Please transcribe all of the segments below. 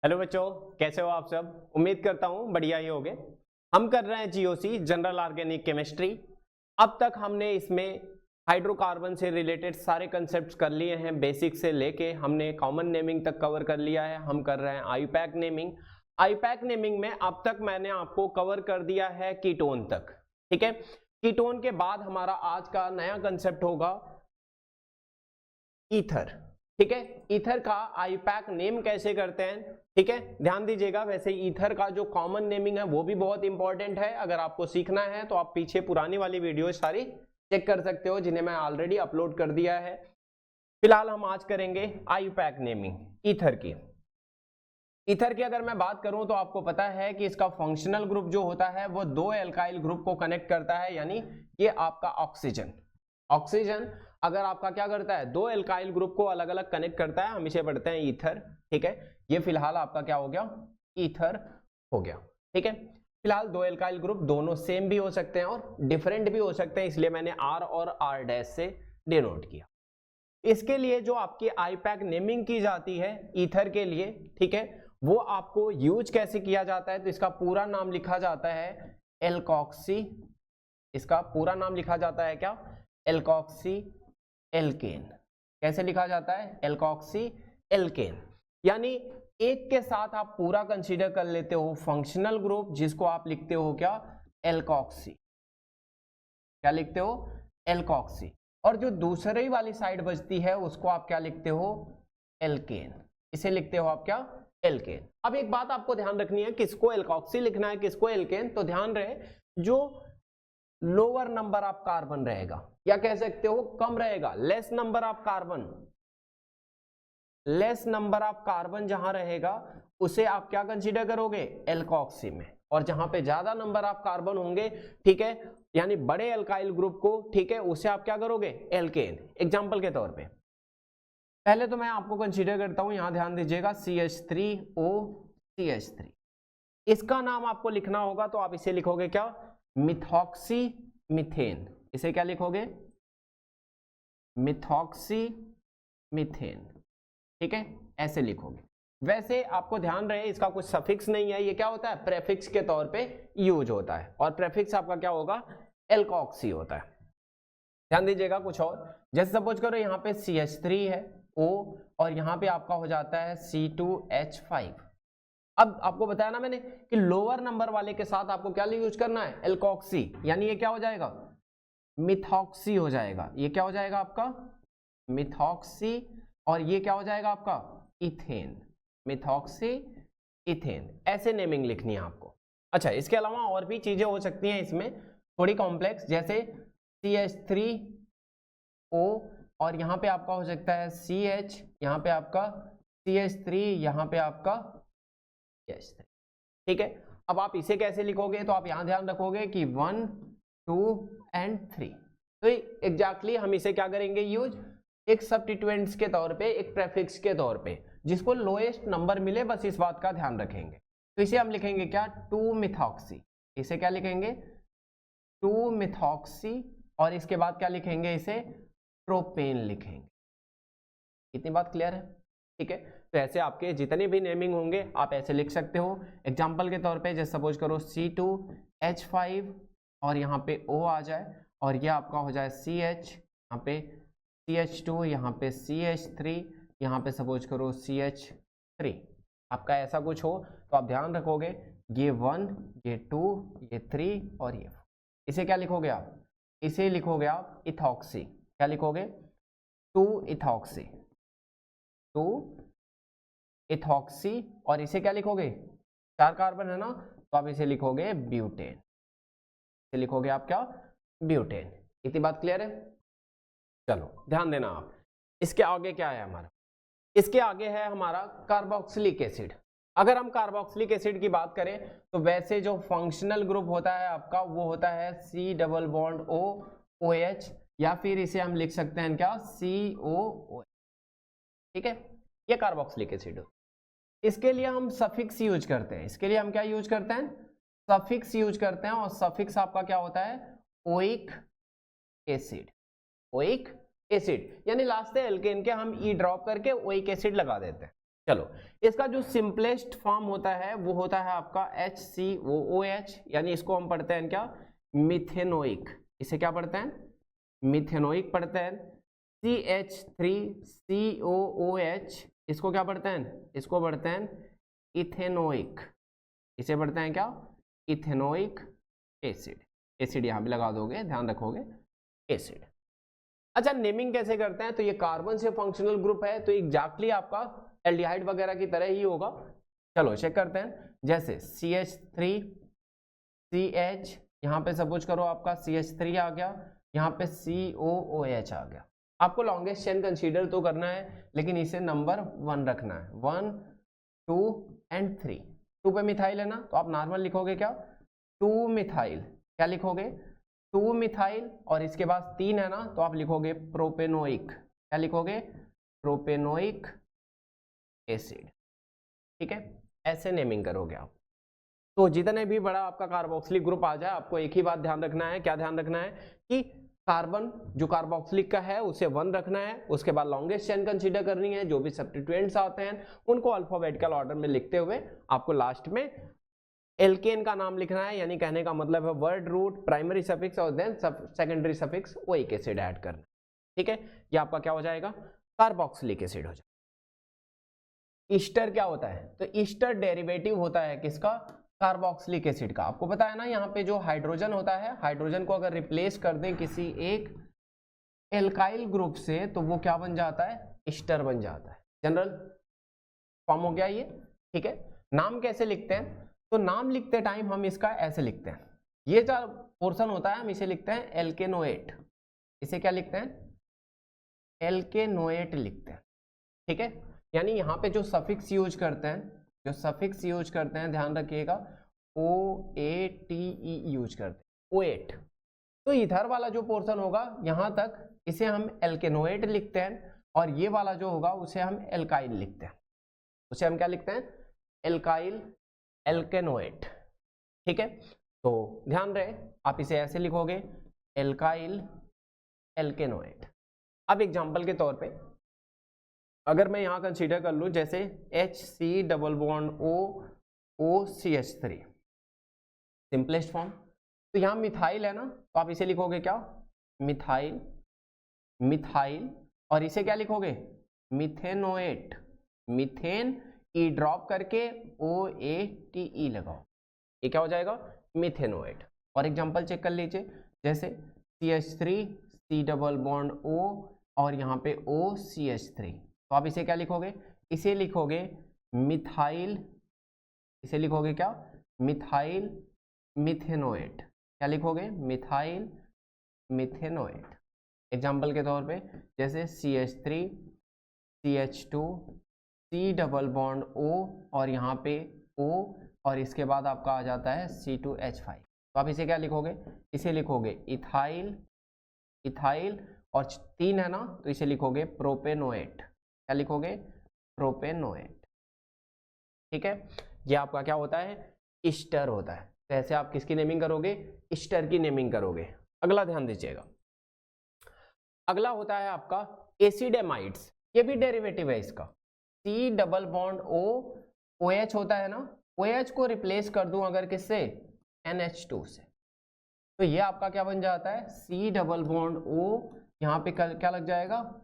Hello बच्चों, कैसे हो आप सब। उम्मीद करता हूँ बढ़िया ही होगे। हम कर रहे हैं जीओसी जनरल ऑर्गेनिक केमिस्ट्री। अब तक हमने इसमें हाइड्रोकार्बन से रिलेटेड सारे कंसेप्ट्स कर लिए हैं। बेसिक से लेके हमने कॉमन नेमिंग तक कवर कर लिया है। हम कर रहे हैं आईपैक नेमिंग। आईपैक नेमिंग में अब तक मैंने आपको कवर कर दिया है कीटोन तक। ठीक है, कीटोन के बाद हमारा आज का नया कंसेप्ट होगा ईथर। ठीक है, ईथर का आईपैक नेम कैसे करते हैं। ठीक है, ध्यान दीजिएगा। वैसे ईथर का जो कॉमन नेमिंग है वो भी बहुत इंपॉर्टेंट है। अगर आपको सीखना है तो आप पीछे पुरानी वाली वीडियो सारी चेक कर सकते हो, जिन्हें मैं ऑलरेडी अपलोड कर दिया है। फिलहाल हम आज करेंगे आईपैक नेमिंग ईथर की। ईथर की अगर मैं बात करूं तो आपको पता है कि इसका फंक्शनल ग्रुप जो होता है वो दो एल्काइल ग्रुप को कनेक्ट करता है, यानी ये आपका ऑक्सीजन। ऑक्सीजन अगर आपका क्या करता है, दो एल्काइल ग्रुप को अलग अलग कनेक्ट करता है, हम इसे पढ़ते हैं ईथर। ठीक है, ये फिलहाल आपका क्या हो गया, ईथर हो गया। ठीक है, फिलहाल दो एल्काइल ग्रुप दोनों सेम भी हो सकते हैं और डिफरेंट भी हो सकते हैं, इसलिए मैंने आर और आर डैश से डिनोट किया। इसके लिए जो आपकी आईपैक नेमिंग की जाती है ईथर के लिए, ठीक है, वो आपको यूज कैसे किया जाता है, तो इसका पूरा नाम लिखा जाता है एल्कोक्सी। इसका पूरा नाम लिखा जाता है क्या, एल्कोक्सी एल्केन। कैसे लिखा जाता है, एल्कोक्सी एल्केन। यानी एक के साथ आप पूरा कंसीडर कर लेते हो फंक्शनल ग्रुप, जिसको आप लिखते हो क्या, एल्कोक्सी। क्या लिखते हो, एल्कोक्सी। और जो दूसरी वाली साइड बचती है उसको आप क्या लिखते हो, एल्केन। इसे लिखते हो आप क्या, एल्केन। अब एक बात आपको ध्यान रखनी है, किसको एल्कोक्सी लिखना है किसको एल्केन, तो ध्यान रहे जो लोअर नंबर ऑफ कार्बन रहेगा, या कह सकते हो कम रहेगा, less number of carbon, less number of carbon जहां रहेगा उसे आप क्या कंसीडर करोगे, एल्कोक्सी में। और जहां पे ज्यादा नंबर ऑफ कार्बन होंगे, ठीक है, यानी बड़े एल्काइल ग्रुप को, ठीक है, उसे आप क्या करोगे, एल्केन। एग्जांपल के तौर पे पहले तो मैं आपको कंसीडर करता हूं, यहां ध्यान दीजिएगा, CH3O CH3। इसका नाम आपको लिखना होगा तो आप इसे लिखोगे क्या, मिथॉक्सी मीथेन। इसे क्या लिखोगे, मिथॉक्सी मीथेन। ठीक है, ऐसे लिखोगे। वैसे आपको ध्यान रहे इसका कुछ सफिक्स नहीं है, ये क्या होता है, प्रेफिक्स के तौर पे यूज होता है, और प्रेफिक्स आपका क्या होगा, एल्कोक्सी होता है। ध्यान दीजिएगा कुछ और, जैसे सपोज करो यहाँ पे CH3 है O, और यहाँ पे आपका हो जाता है C2H5। अब आपको बताया ना मैंने कि लोअर नंबर वाले के साथ आपको क्या यूज करना है, एल्कोक्सी, यानी ये क्या हो जाएगा, मिथॉक्सी हो जाएगा। ये क्या हो जाएगा आपका, मिथॉक्सी, और ये क्या हो जाएगा आपका, इथेन। मिथॉक्सी इथेन, ऐसे नेमिंग लिखनी है आपको। अच्छा, इसके अलावा और भी चीजें हो सकती हैं इसमें थोड़ी कॉम्प्लेक्स, जैसे CH3O, और यहाँ पे आपका हो सकता है CH, यहाँ पे आपका CH3, यहाँ पे आपका CH3। ठीक है, अब आप इसे कैसे लिखोगे, तो आप यहां ध्यान रखोगे कि 1 2 एंड 3। तो एग्जैक्टली हम इसे क्या करेंगे यूज, एक सब्स्टिट्यूएंट्स के तौर पे, एक प्रेफिक्स के तौर पे, जिसको लोएस्ट नंबर मिले, बस इस बात का ध्यान रखेंगे। तो इसे हम लिखेंगे क्या, 2 मिथॉक्सी। इसे क्या लिखेंगे, 2 मिथॉक्सी, और इसके बाद क्या लिखेंगे, इसे प्रोपेन लिखेंगे। इतनी बात क्लियर है। ठीक है, तो ऐसे आपके जितने भी नेमिंग होंगे आप ऐसे लिख सकते हो। एग्जांपल के तौर पे जैसे सपोज करो C2H5 और यहाँ पे O आ जाए, और ये आपका हो जाए CH, यहाँ पे CH2, यहाँ पे CH3, यहाँ पे सपोज करो CH3। आपका ऐसा कुछ हो तो आप ध्यान रखोगे ये 1, ये 2, ये 3 और ये 4। इसे क्या लिखोगे आप, इसे लिखोगे आप इथॉक्सी। क्या लिखोगे, 2 इथॉक्सी, 2 इथॉक्सी, और इसे क्या लिखोगे, 4 कार्बन है ना, तो आप इसे लिखोगे ब्यूटेन। इसे लिखोगे आप क्या, ब्यूटेन। इतनी बात क्लियर है। चलो ध्यान देना आप, इसके आगे क्या है हमारा, इसके आगे है हमारा कार्बोक्सिलिक एसिड। अगर हम कार्बोक्सिलिक एसिड की बात करें तो वैसे जो फंक्शनल ग्रुप होता है आपका वो होता है C double bond O OH, या फिर इसे हम लिख सकते हैं क्या, COOH। ठीक है, ये कार्बोक्सिलिक एसिड। इसके लिए हम सफिक्स यूज करते हैं, इसके लिए हम क्या यूज करते हैं, सफिक्स यूज करते हैं। और सफिक्स आपका क्या होता है, ओइक एसिड। ओइक एसिड यानी लास्ट एल्केन के हम ई ड्रॉप करके ओइक एसिड लगा देते हैं। चलो, इसका जो सिंपलेस्ट फॉर्म होता है वो होता है आपका HCOOH, यानी इसको हम पढ़ते हैं क्या, मिथेनोइक। इसे क्या पढ़ते हैं, मिथेनोइक पढ़ते हैं। CH3COOH, इसको क्या पढ़ते हैं, इसको पढ़ते हैं इथेनोइक। इसे पढ़ते हैं क्या, इथेनोइक एसिड। एसिड यहां भी लगा दोगे, ध्यान रखोगे, एसिड। अच्छा, नेमिंग कैसे करते हैं, तो ये कार्बन से फंक्शनल ग्रुप है, तो एग्जैक्टली आपका एल्डिहाइड वगैरह की तरह ही होगा। चलो चेक करते हैं, जैसे CH3CH, यहाँ पे सपोज करो आपका CH3 आ गया, यहाँ पे COOH आ गया। आपको लॉन्गेस्ट चेन कंसीडर तो करना है, लेकिन इसे नंबर 1 रखना है, 1 2 एंड 3। 2 पे मिथाइल है ना, तो आप नॉर्मल लिखोगे क्या, 2 मिथाइल। क्या लिखोगे, 2 मिथाइल, और इसके बाद 3 है ना, तो आप लिखोगे प्रोपेनोइक। क्या लिखोगे, प्रोपेनोइक एसिड। ठीक है, ऐसे नेमिंग करोगे आप। तो जितने भी बड़ा आपका कार्बोक्सिलिक ग्रुप आ जाए, आपको एक ही बात ध्यान रखना है, क्या ध्यान रखना है कि कार्बन जो कार्बोक्सिलिक का है उसे 1 रखना है। उसके बाद लॉन्गेस्ट चेन कंसीडर करनी है, जो भी सब्स्टिट्यूएंट्स आते हैं उनको अल्फाबेटिकल ऑर्डर में लिखते हुए आपको लास्ट में एल्केन का नाम लिखना है, यानी कहने का मतलब है वर्ड रूट, प्राइमरी सफिक्स और then secondary suffix, oic acid add करना। ठीक है, ये आपका क्या हो जाएगा, कार्बोक्सिलिक एसिड हो जाएगा। ईस्टर क्या होता है, तो ईस्टर डेरिवेटिव होता है किसका, कार्बोक्सिलिक एसिड का। आपको पता है ना, यहाँ पे जो हाइड्रोजन होता है, हाइड्रोजन को अगर रिप्लेस कर दें किसी एक एल्काइल ग्रुप से, तो वो क्या बन जाता है, ईस्टर बन जाता है। जनरल फॉर्म हो गया ये। ठीक है, नाम कैसे लिखते हैं, तो नाम लिखते टाइम हम इसका ऐसे लिखते हैं, ये जो पोर्शन होता है हम इसे लिखते हैं एल्केनोएट। इसे क्या लिखते हैं, एल्केनोएट लिखते हैं। ठीक है, यानी यहाँ पे जो सफिक्स यूज करते हैं, जो सफिक्स यूज करते हैं, ध्यान रखिएगा, OATE यूज करते हैं, OAT। तो इधर वाला जो पोर्शन होगा यहाँ तक, इसे हम एल्केनोएट लिखते हैं, और ये वाला जो होगा उसे हम एल्काइल लिखते हैं। उसे हम क्या लिखते हैं, एल्काइल एल्केनोएट। ठीक है, तो ध्यान रहे आप इसे ऐसे लिखोगे, एल्काइल एल्केनोएट। अब एग्जांपल के तौर पे अगर मैं यहाँ कंसीडर कर लूँ, जैसे HCOOCH3, सिंपलेस्ट फॉर्म, तो यहाँ मिथाइल है ना, तो आप इसे लिखोगे क्या, मिथाइल, मिथाइल, और इसे क्या लिखोगे, मिथेनोएट। मिथेन ई ड्रॉप करके OATE लगाओ, ये क्या हो जाएगा, मिथेनोएट। और एग्जांपल चेक कर लीजिए, जैसे CH3 C⋯O और यहाँ पे OCH3, तो आप इसे क्या लिखोगे, इसे लिखोगे मिथाइल, इसे लिखोगे क्या, मिथाइल मिथेनोएट। क्या लिखोगे, मिथाइल मिथेनोएट। एग्जांपल के तौर पे जैसे CH3 CH2 C⋯O और यहाँ पे O, और इसके बाद आपका आ जाता है C2H5, तो आप इसे क्या लिखोगे, इसे लिखोगे इथाइल, इथाइल, और 3 है ना, तो इसे लिखोगे प्रोपेनोएट। क्या लिखोगे, प्रोपेनोएट। ठीक है, ये आपका क्या होता है, ईस्टर होता है। तो ऐसे आप किसकी नेमिंग करोगे, ईस्टर की नेमिंग करोगे। अगला ध्यान दीजिएगा, अगला होता है आपका एसिड एमाइड्स। ये भी डेरिवेटिव है इसका, C⋯O OH होता है ना, OH को रिप्लेस कर दूं अगर किससे, NH2 से, तो ये आपका क्या बन जाता है, C⋯O, यहाँ पे क्या लग जाएगा।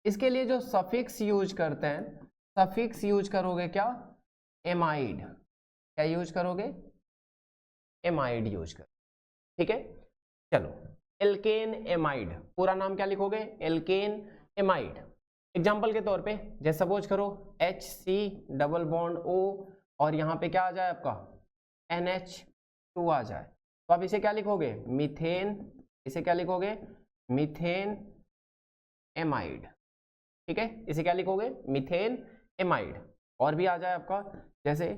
इसके लिए जो सफिक्स यूज करते हैं, सफिक्स यूज करोगे क्या, एमाइड। क्या यूज करोगे, एमाइड यूज कर। ठीक है, चलो, एल्केन एमाइड, पूरा नाम क्या लिखोगे, एल्केन एमाइड। एग्जाम्पल के तौर पे जैसे सपोज करो HC⋯O और यहाँ पे क्या आ जाए आपका, NH2 आ जाए, तो आप इसे क्या लिखोगे, मीथेन। इसे क्या लिखोगे, मीथेन एमाइड। ठीक है, इसे क्या लिखोगे, मीथेन एमाइड। और भी आ जाए आपका, जैसे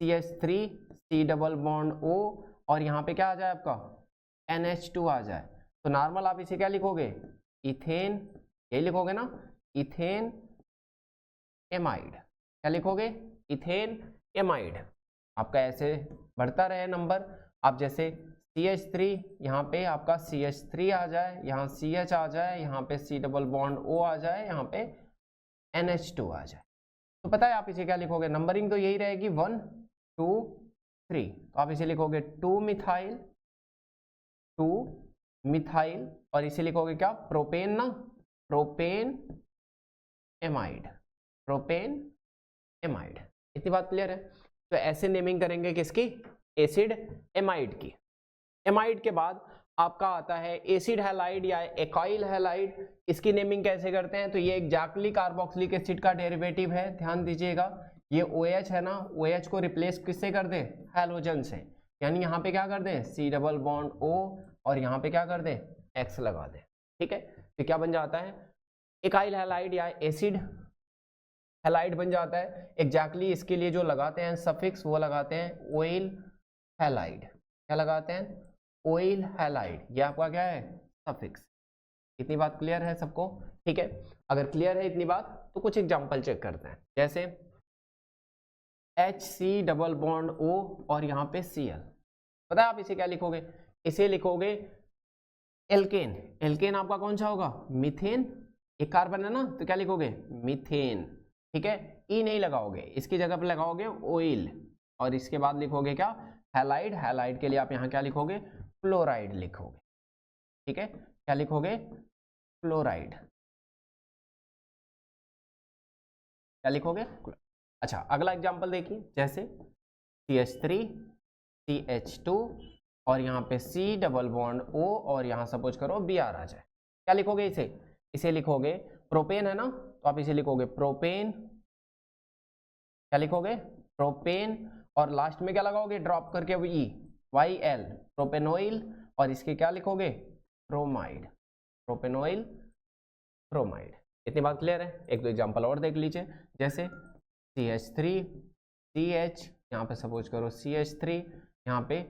CH3 C⋯O और यहाँ पे क्या आ जाए आपका, NH2 आ जाए, तो नॉर्मल आप इसे क्या लिखोगे, इथेन। ये लिखोगे ना, इथेन एमाइड। क्या लिखोगे, इथेन एमाइड। आपका ऐसे बढ़ता रहे नंबर। आप जैसे CH3, यहाँ पे आपका CH3 आ जाए, यहाँ CH आ जाए, यहाँ पे C⋯O आ जाए, यहाँ पे NH2 आ जाए। तो पता है आप इसे क्या लिखोगे, नंबरिंग तो यही रहेगी 1 2 3, तो आप इसे लिखोगे 2 मिथाइल और इसे लिखोगे क्या, प्रोपेन ना, प्रोपेन एमाइड। इतनी बात क्लियर है। तो ऐसे नेमिंग करेंगे किसकी, एसिड एमाइड की। एमाइड के बाद आपका आता है एसिड हैलाइड या एकाइल हैलाइड। इसकी नेमिंग कैसे करते हैं, तो ये एग्जैक्टली कार्बोक्सिलिक एसिड का डेरिवेटिव है, ध्यान दीजिएगा। ये OH है ना, OH को रिप्लेस किससे कर दे, हैलोजन से, यानी यहाँ पे क्या कर दे C डबल बॉन्ड O और यहाँ पे क्या कर दे X लगा दे, ठीक है। तो क्या बन जाता है, एकाइल हैलाइड या एसिड हैलाइड बन जाता है। एग्जैक्टली इसके लिए जो लगाते हैं सफिक्स वो लगाते हैं ऑयल हैलाइड। क्या लगाते हैं, ऑयल हैलाइड, ये आपका क्या है सफिक्स। इतनी बात क्लियर है सबको, ठीक है। अगर क्लियर है इतनी बात तो कुछ एग्जांपल चेक करते हैं, जैसे HC डबल बॉन्ड O और यहाँ पे Cl। पता है आप इसे क्या लिखोगे, इसे लिखोगे एल्केन। एल्केन आपका कौन सा होगा, मीथेन, एक कार्बन है ना, तो क्या लिखोगे मीथेन, ठीक है। ई नहीं लगाओगे, इसकी जगह पर लगाओगे ऑयल और इसके बाद लिखोगे क्या, हैलाइड। हैलाइड के लिए आप यहाँ क्या लिखोगे, फ्लोराइड लिखोगे, ठीक है। क्या लिखोगे, फ्लोराइड। क्या लिखोगे, अच्छा। अगला एग्जांपल देखिए, जैसे CH3 CH2 और यहाँ पे C डबल बॉन्ड O और यहाँ सपोज करो Br आ जाए। क्या लिखोगे इसे, इसे लिखोगे प्रोपेन है ना, तो आप इसे लिखोगे प्रोपेन। क्या लिखोगे, प्रोपेन और लास्ट में क्या लगाओगे, ड्रॉप करके YL, प्रोपेनोइल और इसके क्या लिखोगे ब्रोमाइड, प्रोपेनोइल ब्रोमाइड। इतनी बात क्लियर है। एक दो एग्जांपल और देख लीजिए, जैसे CH3 CH, यहाँ पे सपोज करो CH3, यहाँ पे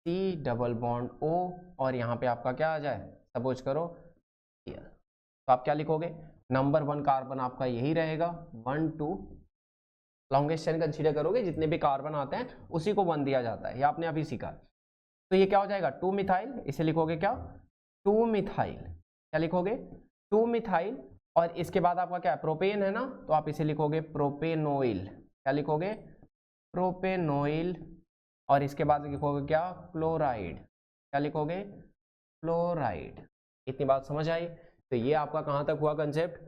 C डबल बॉन्ड O और यहाँ पे आपका क्या आ जाए, सपोज करो Cl। तो आप क्या लिखोगे, नंबर 1 कार्बन आपका यही रहेगा 1 2, लॉन्गेस्ट चेन कंसीडर करोगे, जितने भी कार्बन आते हैं उसी को 1 दिया जाता है, ये आपने अभी सीखा। तो ये क्या हो जाएगा 2 मिथाइल, इसे लिखोगे क्या 2 मिथाइल। क्या लिखोगे 2 मिथाइल और इसके बाद आपका क्या है प्रोपेन है ना, तो आप इसे लिखोगे प्रोपेनोइल। क्या लिखोगे प्रोपेनोइल और इसके बाद लिखोगे क्या क्लोराइड। क्या लिखोगे क्लोराइड। इतनी बात समझ आई। तो ये आपका कहाँ तक हुआ कंसेप्ट,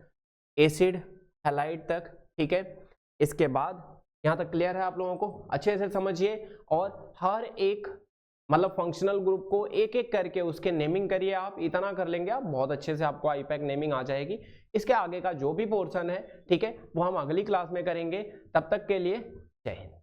एसिड हैलाइड तक, ठीक है। इसके बाद यहाँ तक क्लियर है आप लोगों को, अच्छे से समझिए और हर एक मतलब फंक्शनल ग्रुप को एक एक करके उसके नेमिंग करिए। आप इतना कर लेंगे आप बहुत अच्छे से आपको आईपैक नेमिंग आ जाएगी। इसके आगे का जो भी पोर्शन है, ठीक है, वो हम अगली क्लास में करेंगे। तब तक के लिए जय हिंद।